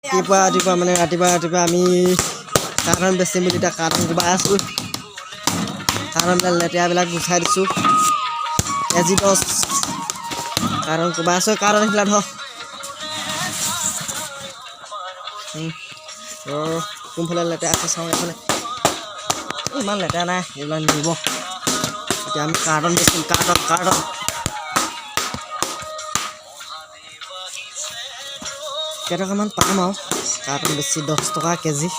ৰাতিপুৱা মানে ৰাতিপুৱা আমি কাৰ্টন বেচিম বুলি এতিয়া কাৰ্টন কোবাই আছোঁ। কাৰ্টনবিলাক লেতেৰাবিলাক গুচাই দিছোঁ। কেজি 10 কাৰ্টন কোবাই আছোঁ। কাৰ্টন আহিলা ধৰ কোনফালে লেতেৰা আছে চাওঁ। এইফালে ইমান লেতেৰা নাই, এইবিলাক নিব। এতিয়া আমি কাৰ্টন বেচিম। কাৰ্টন কেইটকামান পাম আৰু কাৰ্টন বেছি 10 টকা কেজি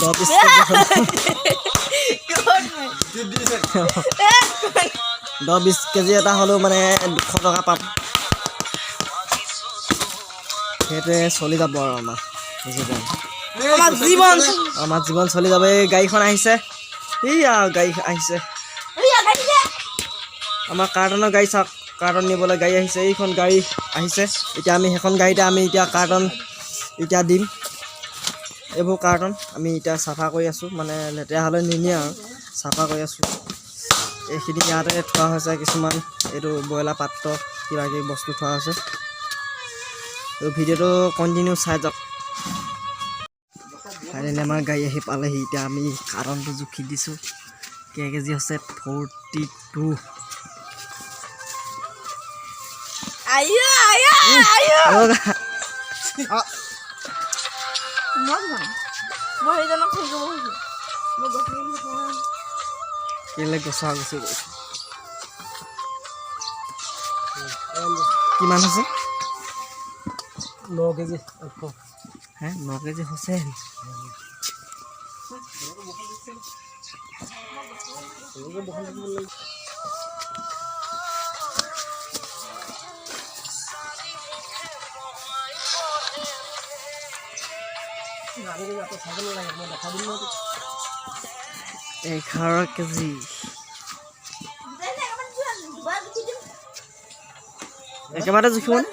10-20 কেজি এটা হ'লেও মানে 200 টকা পাম। সেইটোৱে চলি যাব আৰু আমাৰ জীৱন চলি যাব। এই গাড়ীখন আহিছে, গাড়ী আহিছে আমাৰ কাৰ্টনৰ গাড়ী। চাওক, কাৰ্টন নিবলৈ গাড়ী আহিছে। এইখন গাড়ী আহিছে। এতিয়া আমি সেইখন গাড়ীতে আমি এতিয়া কাৰ্টন এতিয়া দিম। এইবোৰ কাৰ্টন আমি এতিয়া চাফা কৰি আছোঁ, মানে লেতেৰা হ'লে নিনিয়ে আৰু চাফা কৰি আছোঁ। এইখিনি ইয়াতে থোৱা হৈছে কিছুমান, এইটো ব্ৰইলাৰ পাত্ৰ কিবা কিবি বস্তু থোৱা হৈছে। ভিডিঅ'টো কণ্টিনিউ চাই যাওক। ফাইনেলি আমাৰ গাড়ী আহি পালেহি। এতিয়া আমি কাৰ্টনটো জুখি দিছোঁ, কেজি হৈছে 42। কেলে গছা গুচি গৈছে। কিমান হৈছে? 9 কেজি। 9 কেজি হৈছে। এই 11 কেজি। একেবাৰে জুখিব নে?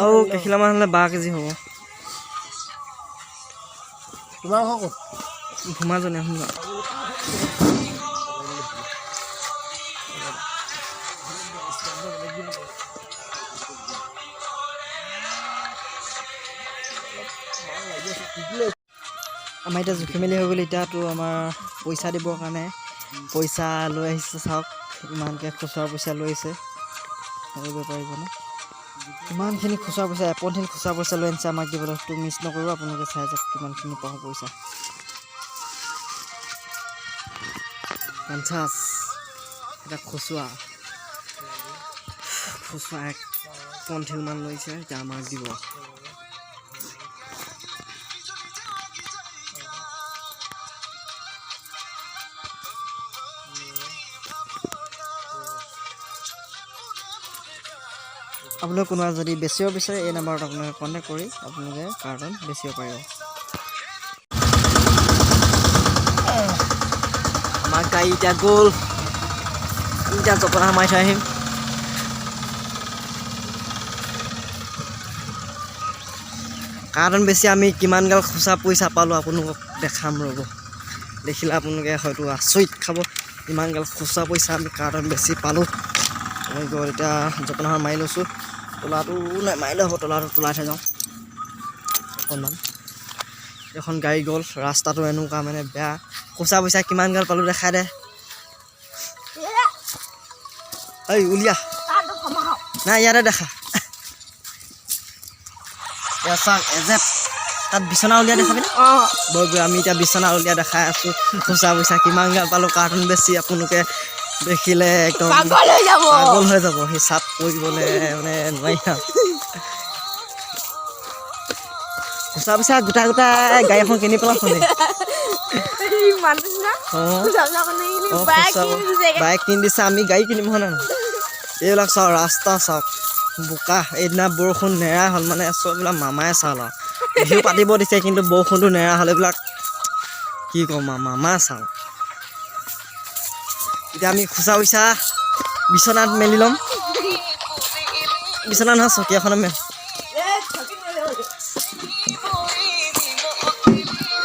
আৰু কেখিলামান হ'লে 12 কেজি হ'ব। তোমাৰ ঘৰ ক'ত? ধুমাজনী শুনিবা। আমাৰ এতিয়া জুখি মেলি হৈ গ'ল। এতিয়াতো আমাৰ পইচা দিবৰ কাৰণে পইচা লৈ আহিছে। চাওক, ইমানকৈ খুচুৰা পইচা লৈ আহিছে এই বেপাৰীজনে। ইমানখিনি খুচুৰা পইচা, এপইণ্টখিনি খুচুৰা পইচা লৈ আনিছে আমাক দিবলৈ। তো মিছ নকৰিব, আপোনালোকে চাই যাওক কিমানখিনি পাব পইচা। 50 এটা খুচুৰা এপইণ্টমান লৈছে। এতিয়া আমাক দিব। আপোনালোকে কোনোবা যদি বেচিব বিচাৰে এই নাম্বাৰত আপোনালোকে কণ্টেক্ট কৰি আপোনালোকে কাৰ্টন বেচিব পাৰিব। আমাৰ গাড়ী এতিয়া গ'ল। এতিয়া জপনা সোমাই থৈ আহিম। কাৰ্টন বেছি আমি কিমান গাল খুচা পইচা পালোঁ আপোনালোকক দেখাম ৰ'ব। দেখিলে আপোনালোকে হয়তো আচৰিত খাব, ইমান গাল খুচা পইচা আমি কাৰ্টন বেছি পালোঁ। এতিয়া জপনা মাৰি লৈছোঁ। তলাটো নেমাৰিলে হ'ব, তলাটো তোলাই থৈ যাওঁ অকণমান। এখন গাড়ী গ'ল। ৰাস্তাটো এনেকুৱা মানে বেয়া। খুচা পইচা কিমান গাল পালোঁ দেখাই দে। উলিয়া নাই, ইয়াতে দেখা। চাওক এজেপ তাত বিচনা উলিয়াই দেখাবিনে? আমি এতিয়া বিচনা উলিয়াই দেখাই আছোঁ। খুচা পইচা কিমান গাল পালোঁ কাৰ্টন বেছি। আপোনালোকে দেখিলে একদম পাগল হৈ যাব। হিচাপ কৰিবলৈ মানে নোৱাৰি আৰু। খুচা পইচা গোটাই গাড়ী এখন কিনি পেলাইছোঁ। বাইক কিনি দিছে, আমি গাড়ী কিনিম হয় নহয়? এইবিলাক চাওক, ৰাস্তা চাওক বোকা। এইদিনা বৰষুণ নেৰা হ'ল, মানে চববিলাক মামাই চাল আৰু। বিহু পাতিব দিছে কিন্তু বৰষুণটো নেৰা হ'ল। এইবিলাক কি ক'ম আৰু, মামা চাল। এতিয়া আমি খুচা পইচা বিচনাত মেলি ল'ম। বিচনা নহয়, চকী এখনত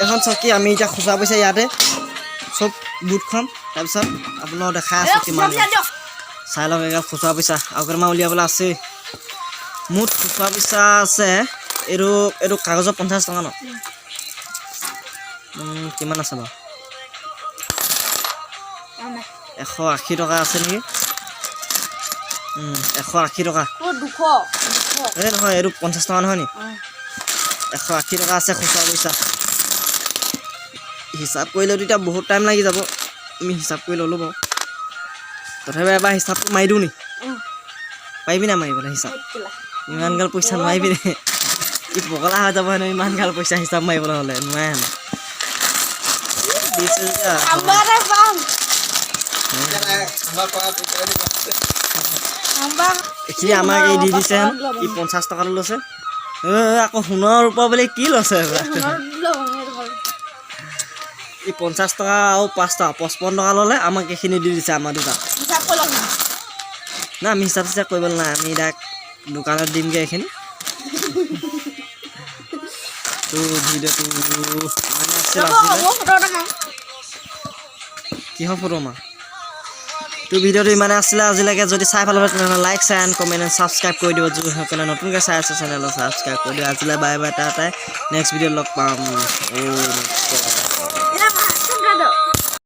এখন চকী। আমি এতিয়া খুচা পইচা ইয়াতে চব গোট খাম। তাৰপিছত আপোনাক দেখাই আছোঁ কিমান চাই লওক এগাল খুচুৰা পইচা আৰু কেইটামান উলিয়াবলৈ আছে মুঠ খুচুৰা পইচা আছে এইটো কাগজৰ 50 টকা ন কিমান আছে বাৰু 180 টকা আছে নেকি 180 টকা এই নহয় এইটো 50 টকা নহয় নি 180 টকা আছে খুচুৰা পইচা হিচাপ কৰিলেও তেতিয়া বহুত টাইম লাগি যাব আমি হিচাপ কৰি ল'লোঁ বাৰু তথাপি এবাৰ হিচাপটো মাৰি দিওঁ নি পাৰিবি না মাৰিবলৈ হিচাপ ইমান গাল পইচা নোৱাৰিবি নে ই পগলা হৈ যাব হেনো ইমান গাল পইচা হিচাপ মাৰিবলৈ হ'লে নোৱাৰে হেনো এইখিনি আমাক এই দি দিছে ই 50 টকাটো লৈছে আকৌ সোণৰ ৰূপা বুলি কি লৈছে ই 50 টকা আৰু 5 টকা 55 টকা ল'লে আমাক এইখিনি দি দিছে আমাৰ দুটা না আমি হিচাপ চিচাপ কৰিবলৈ নাই আমি তাক দোকানত দিমগৈ এইখিনি তো ভিডিঅ'টো মানে আছিল কিহৰ ফটো আমাৰ তো ভিডিঅ'টো ইমানে আছিলে আজিলৈকে যদি চাই ভাল পালে তেনেহ'লে like share and comment and subscribe কৰি দিব যিসকলে নতুনকৈ চাই আছে চেনেলটো ছাবস্ক্ৰাইব কৰি দিব আজিলৈ বাই বাই টাটা নেক্সট ভিডিঅ'ত লগ পাম